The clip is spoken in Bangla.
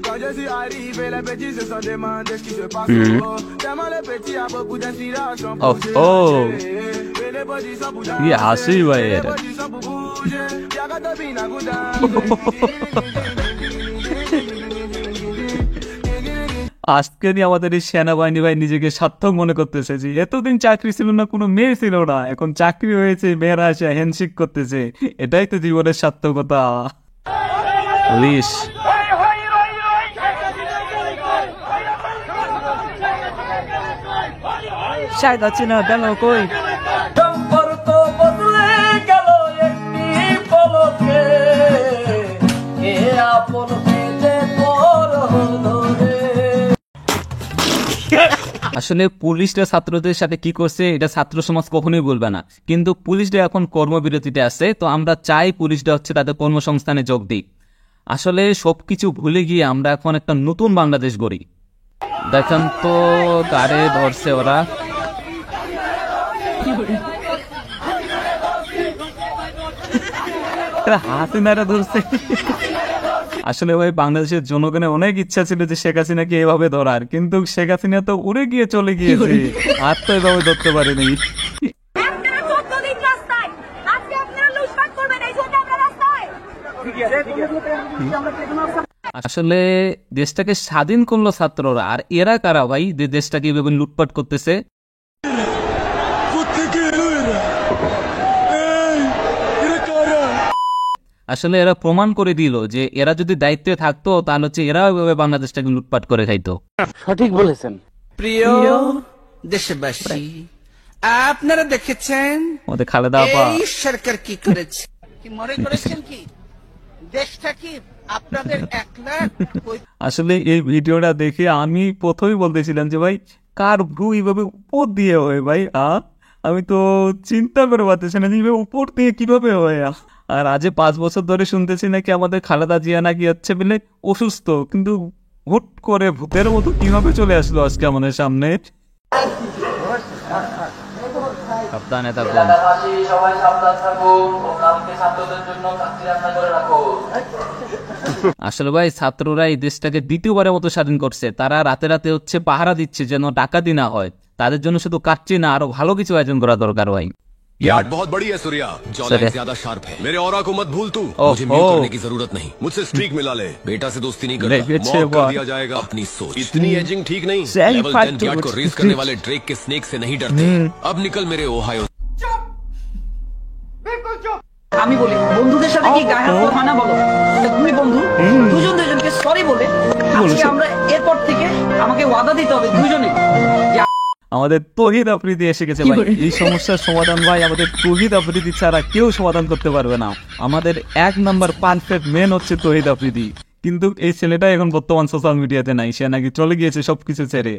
Quand je suis arrivé, les petits se sont demandé ce qui se passe. Tellement les petits a beaucoup d'inspiration pour bouger. Et les petits sont pour danser. হাসি ভাই Les এটা petits sont pour bouger. Y'a qu'à te bina gouda. আজকে নিয়ে আমাদের এই সেনাবাহিনী ভাই নিজেকে সার্থক মনে করতেছে যে এতদিন চাকরি ছিল না, কোনো মেয়ে ছিল না, এখন চাকরি হয়েছে, মেয়েরা এসে হ্যান্ডশেক করতেছে, এটাই তো জীবনের সার্থকতা। পুলিশ শায়দ আছে না কেন কই সম্পর্ক বদলে গেল একটি পলকে, এ আপন পেতে পর হলো রে। আসলে পুলিশরা ছাত্রদের সাথে কি করছে এটা ছাত্র সমাজ কখনোই বলবে না, কিন্তু পুলিশরা এখন কর্মবিরতিতে আছে, তো আমরা চাই পুলিশরা হচ্ছে তাদের কর্মসংস্থানে যোগ দিক। আসলে সবকিছু ভুলে গিয়ে আমরা এখন একটা নতুন বাংলাদেশ গড়ি। দেখেন তো কারে ধরছে ওরা, হাসিনারা ধরছে। আসলে ভাই বাংলাদেশের জনগণের অনেক ইচ্ছা ছিল যে শেখ হাসিনাকে এভাবে ধরার, কিন্তু শেখ হাসিনা তো উড়ে গিয়ে চলে গিয়েছে, আর তো এভাবে ধরতে পারেনি। আসলে দেশটাকে স্বাধীন করলো ছাত্ররা, আর এরা কারা ভাই যে দেশটাকে এভাবে লুটপাট করতেছে? আসলে এরা প্রমাণ করে দিল যে এরা যদি দায়িত্বে থাকতো তাহলে হচ্ছে এরা ওইভাবে বাংলাদেশটাকে লুটপাট করে খাইতো। সঠিক বলেছেন। প্রিয় দেশবাসী, আপনারা দেখেছেন ওদের খালেদা আপা এই সরকার কি করেছে, কি মনে করেছেন কি দেশটা কি আপনাদের একলা? আসলে এই ভিডিওটা দেখে আমি প্রথমেই বলতেছিলাম যে ভাই কার ভ্রু এইভাবে উপর দিয়ে হয় ভাই, আমি তো চিন্তা করে পারতেছি না যে উপর দিয়ে কিভাবে হয়। আর আজ 5 বছর ধরে শুনতেছি নাকি আমাদের খালেদা জিয়া নাকি হচ্ছে বলে অসুস্থ, কিন্তু হুট করে ভূতের মতো কিভাবে চলে আসলো আজকে আমাদের সামনে। সাবধানে থাকুন, সবাই সাবধান থাকুন, ছাত্রদের জন্য কাচ্চি রান্না করে রাখুন। আসলে ভাই ছাত্ররা এই দেশটাকে দ্বিতীয়বারের মতো স্বাধীন করছে, তারা রাতে রাতে হচ্ছে পাহারা দিচ্ছে যেন ডাকাতি না হয়, তাদের জন্য শুধু কাচ্চি না আরো ভালো কিছু আয়োজন করা দরকার ভাই। ये आर्ट बहुत बड़ी है सूर्या, जॉलाइन ज्यादा शार्प है। मेरे ऑरा को मत भूल तू, मुझे म्यूट करने की जरूरत नहीं, मुझसे स्ट्रीक मिला ले, बेटा से दोस्ती नहीं करता, मॉक कर दिया जाएगा। अपनी सोच, इतनी एजिंग ठीक नहीं, लेवल 10 यार्ड को रेस करने वाले ड्रेक के स्नेक से नहीं डरते। अब निकल मेरे ओहायो। আমি বলি বন্ধুদের সাথে কি গায়ে হাত হয় না বলো, তুমি বন্ধু দুজন দুজনকে সরি বলে আজকে আমরা এরপর থেকে আমাকে ওয়াদা দিতে হবে দুজনে। আমাদের তৌহিদ আফ্রিদি এসে গেছে ভাই, এই সমস্যার সমাধান ভাই আমাদের তৌহিদ আফ্রিদি ছাড়া কেউ সমাধান করতে পারবে না। আমাদের 1 নাম্বার পারফেক্ট মেন হচ্ছে তৌহিদ আফ্রিদি, কিন্তু এই ছেলেটা এখন বর্তমান সোশ্যাল মিডিয়াতে নাই, সে নাকি চলে গিয়েছে সবকিছু ছেড়ে।